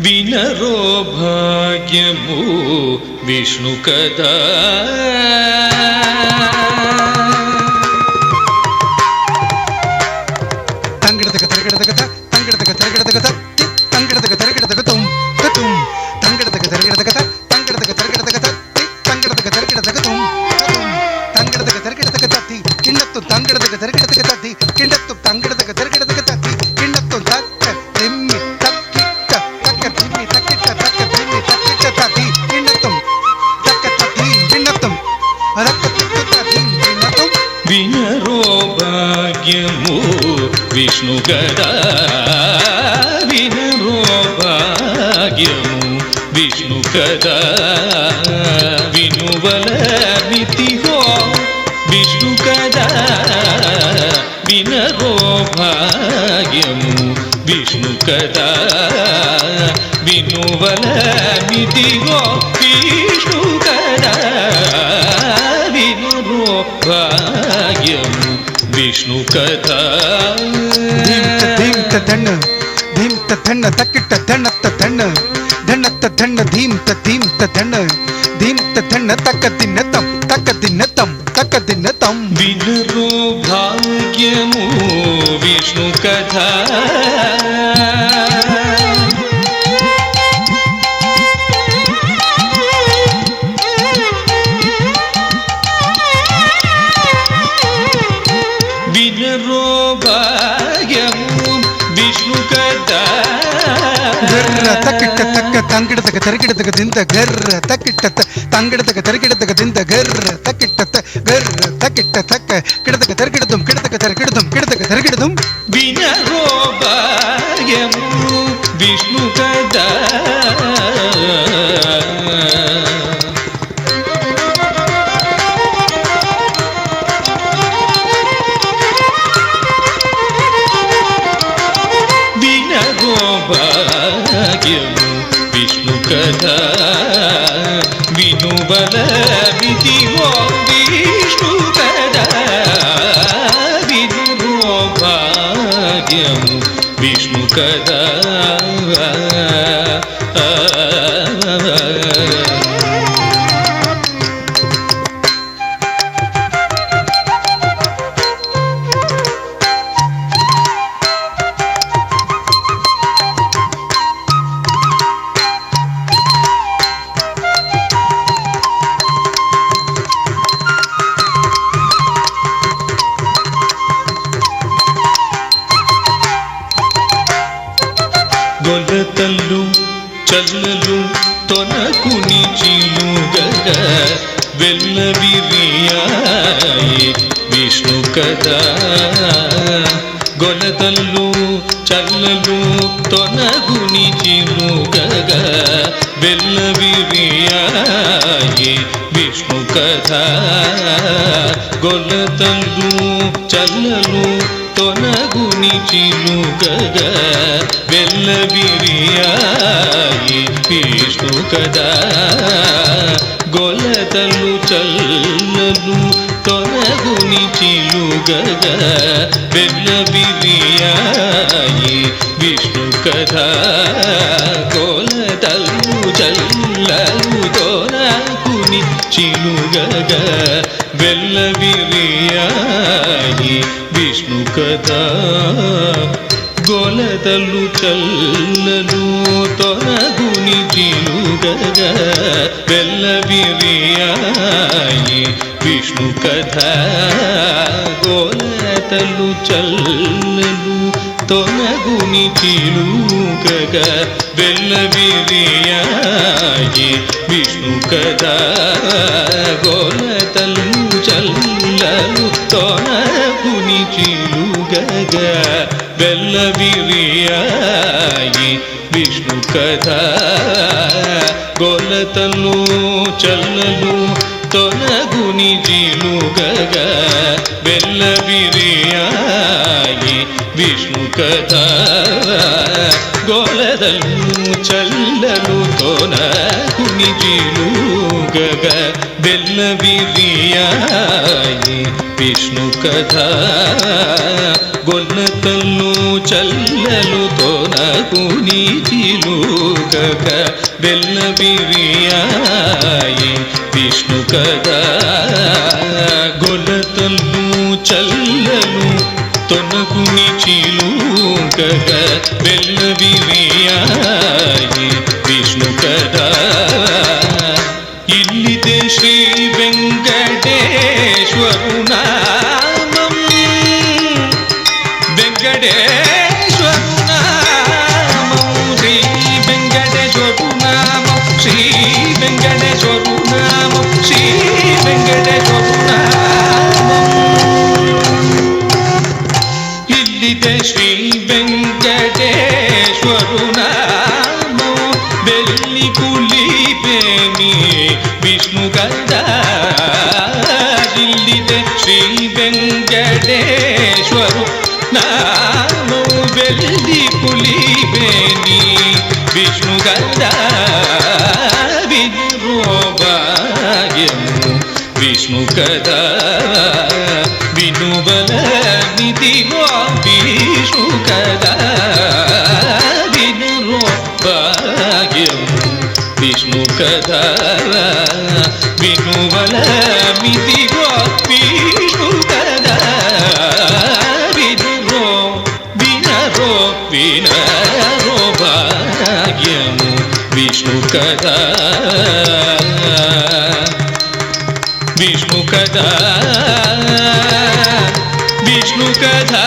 వినరో భాగ్యము విష్ణు కదా తంగడదగ తరగడదగత తంగడదగ తరగడదగత తంగడదగ తరగడదగతం కతుం తంగడదగ తరగడదగత తంగడదగ తరగడదగత తంగడదగ తరగడదగతం కతుం తంగడదగ తరగడదగత కిండత్తు తంగడదగ తరగడదగత కిండత్తు తంగడదగ తరగడదగత కిండత్తు తక్క తిమ్మి తక్కిట్ట తక్క తిమ్మి తక్కిట్ట తక్క తిమ్మి తక్కిట్ట తది కిండత్తం తక్క తది కిండత్తం అదక్క తది కిండత్తం వినరో భాగ్యము విష్ణు కదా వినరో భాగ్యము విష్ణు కదా వినువల మితిహో విష్ణు కదా వినరో భాగ్యము విష్ణు కదా వినువల మితిహో విష్ణు కదా వినరో భాగ్యము విష్ణు కథ ధీమ్త ధన్న ధీమ్త ధన్న తక్కిట్ట ధన్నత్త ధన్న ధన్నత్త ధన్న ధీమ్త ధన్న ధీమ్త ధన్న తక్క దిన్నతం తక్క దిన్నతం వినరో భాగ్యము విష్ణు కథ వినరో భాగ్యము విష్ణు కథ గర్ర తక్కిట్ట తక్క తంగిడదగ తరిగిడదగ దింద గర్ర తక్కిట్ట తంగిడదగ తరిగిడదగ దింద గర్ర తక్కిట్ట గర్ర తక్కిట్ట తక్క కిడదగ తరిగిడదం కిడదగ తరిగిడదం వినరో భాగ్యము విష్ణు కథ వినరో భాగ్యము విష్ణు కథ వినుబల విధివో విష్ణు కథ వినురో భాగ్యము విష్ణు కథ గొలతల్లు చల్లలు తొనకుని చిలుగగ వెల్లవిరియాయి విష్ణు కదా గొలతల్లు చల్లలు తొనగుని చిలుగగ వెల్లవిరియాయి విష్ణు కదా గొలతల్లు చల్లలు తొనగుని చిలుగగ వెల్లవిరియాయి విష్ణు కదా గొలతలు చల్లలు తొనగుని చిలుగగ వెల్లవిరియాయి విష్ణు కదా గొలతలు చల్లలు తొనగుని చిలుగగ వెల్లవిరియాయి విష్ణు కదా గొలతలు చల్లలు తొనగుని చిలుగగ వెల్లవిరియాయి విష్ణు కథ గొలతలు చల్లలు తొనగుని చిలుగగ వెల్లవిరియాయి విష్ణు కథ గొలతలు చల్లలు తొనగుని చిలుగగ వెల్లవిరియాయి విష్ణు కథ గొలతలు చల్లలు తొనగుని చిలుగగ వెల్లవిరియాయి విష్ణు కథ గొలతలు చల్లలు తొనగుని చిలుగగ వెల్లవిరియాయి విష్ణు కథ గొలతలు చల్లలు తొనకుని చిలుకక బెల్లవిరియాయి విష్ణు కదా గొలతలు చల్లలు తొనకుని చిలుకక బెల్లవిరియాయి విష్ణు కదా ఇల్లితే శ్రీ వెంకటేశ్వరు నామం వెంకటేశ్వరు నామం శ్రీ వెంకటేశ్వరు నామం శ్రీ వెంకటేశ్వరు నామం శ్రీ వెంకటేశ్వరు నామం ఇల్లితే శ్రీ వెంకటేశ్వరు నామం బెల్లి కులిపేని విష్ణు కదా ఇల్లితే శ్రీ వెంకటేశ్వరు నామో బెల్లి కులిపేని విష్ణు కదా వినురోభాగ్యము విష్ణు కదా వినుబల నిధిగో విష్ణు కదా వినురోభాగ్యము విష్ణు కదా వినుబల మిదిగో విష్ణు కదా వినురో వినరో వినరో భాగ్యము విష్ణు కదా విష్ణు కదా విష్ణు కదా